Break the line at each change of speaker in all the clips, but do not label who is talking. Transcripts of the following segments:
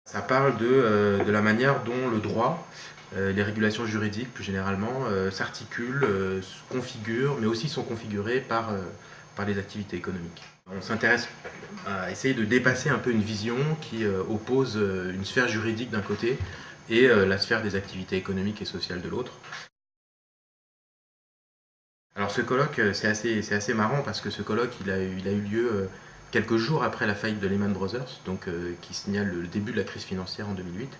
Ça parle de la manière dont le droit, les régulations juridiques plus généralement, s'articulent, se configurent, mais aussi sont configurées par les activités économiques. On s'intéresse à essayer de dépasser un peu une vision qui oppose une sphère juridique d'un côté et la sphère des activités économiques et sociales de l'autre. Alors ce colloque, c'est assez marrant parce que ce colloque, il a eu lieu quelques jours après la faillite de Lehman Brothers, donc, qui signale le début de la crise financière en 2008.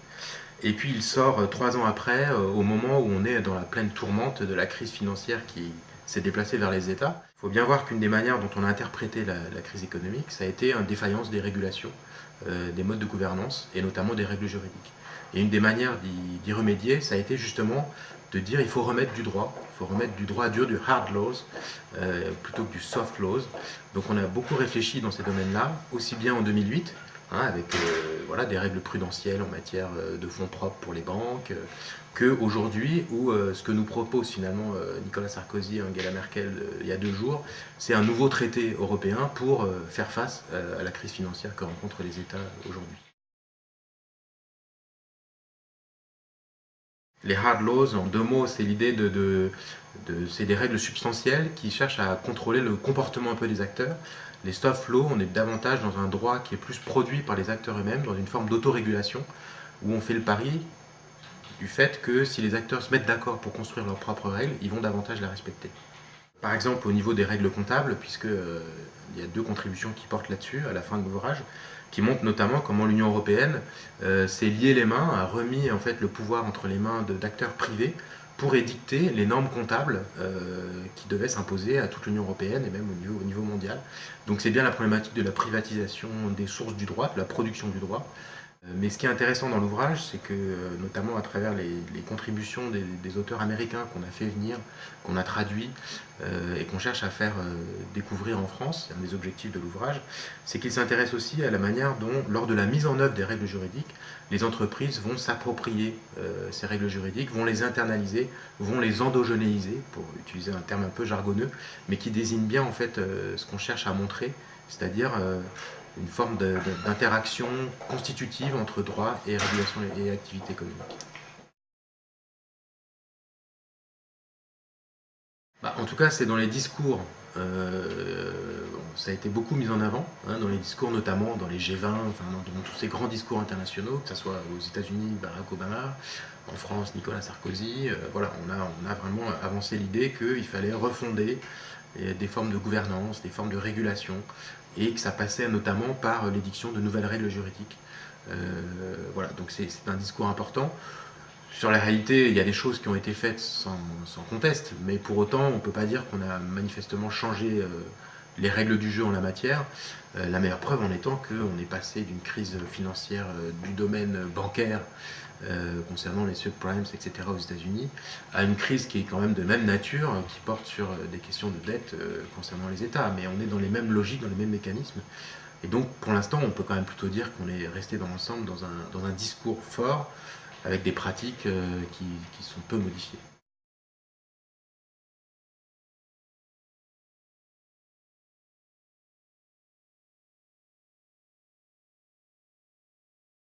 Et puis il sort 3 ans après, au moment où on est dans la pleine tourmente de la crise financière qui s'est déplacée vers les États. Il faut bien voir qu'une des manières dont on a interprété la crise économique, ça a été une défaillance des régulations, des modes de gouvernance et notamment des règles juridiques. Et une des manières d'y remédier, ça a été justement de dire il faut remettre du droit, il faut remettre du droit dur, du hard laws, plutôt que du soft laws. Donc on a beaucoup réfléchi dans ces domaines-là, aussi bien en 2008, avec voilà, des règles prudentielles en matière de fonds propres pour les banques, qu'aujourd'hui, où ce que nous propose finalement Nicolas Sarkozy et Angela Merkel il y a 2 jours, c'est un nouveau traité européen pour faire face à la crise financière que rencontrent les États aujourd'hui. Les hard laws, en 2 mots, c'est l'idée c'est des règles substantielles qui cherchent à contrôler le comportement un peu des acteurs. Les soft laws, on est davantage dans un droit qui est plus produit par les acteurs eux-mêmes, dans une forme d'autorégulation, où on fait le pari du fait que si les acteurs se mettent d'accord pour construire leurs propres règles, ils vont davantage les respecter. Par exemple, au niveau des règles comptables, puisque il y a 2 contributions qui portent là-dessus à la fin de l'ouvrage, qui montrent notamment comment l'Union européenne s'est liée les mains, a remis en fait le pouvoir entre les mains d'acteurs privés pour édicter les normes comptables qui devaient s'imposer à toute l'Union européenne et même au niveau mondial. Donc c'est bien la problématique de la privatisation des sources du droit, de la production du droit. Mais ce qui est intéressant dans l'ouvrage, c'est que, notamment à travers les contributions des auteurs américains qu'on a fait venir, qu'on a traduit et qu'on cherche à faire découvrir en France, c'est un des objectifs de l'ouvrage, c'est qu'il s'intéresse aussi à la manière dont, lors de la mise en œuvre des règles juridiques, les entreprises vont s'approprier ces règles juridiques, vont les internaliser, vont les endogénéiser, pour utiliser un terme un peu jargonneux, mais qui désigne bien en fait ce qu'on cherche à montrer, c'est-à-dire une forme d'interaction constitutive entre droit et régulation et activité économique. En tout cas, c'est dans les discours. Ça a été beaucoup mis en avant, dans les discours, notamment dans les G20, enfin, dans tous ces grands discours internationaux, que ce soit aux États-Unis, Barack Obama, en France, Nicolas Sarkozy. Voilà, on a vraiment avancé l'idée qu'il fallait refonder des formes de gouvernance, des formes de régulation, et que ça passait notamment par l'édiction de nouvelles règles juridiques. Voilà, donc c'est un discours important. Sur la réalité, il y a des choses qui ont été faites sans conteste, mais pour autant, on ne peut pas dire qu'on a manifestement changé les règles du jeu en la matière. La meilleure preuve en étant qu'on est passé d'une crise financière du domaine bancaire concernant les subprimes, etc. aux États-Unis, à une crise qui est quand même de même nature, qui porte sur des questions de dette concernant les États. Mais on est dans les mêmes logiques, dans les mêmes mécanismes. Et donc, pour l'instant, on peut quand même plutôt dire qu'on est resté dans l'ensemble dans un discours fort, avec des pratiques qui sont peu modifiées.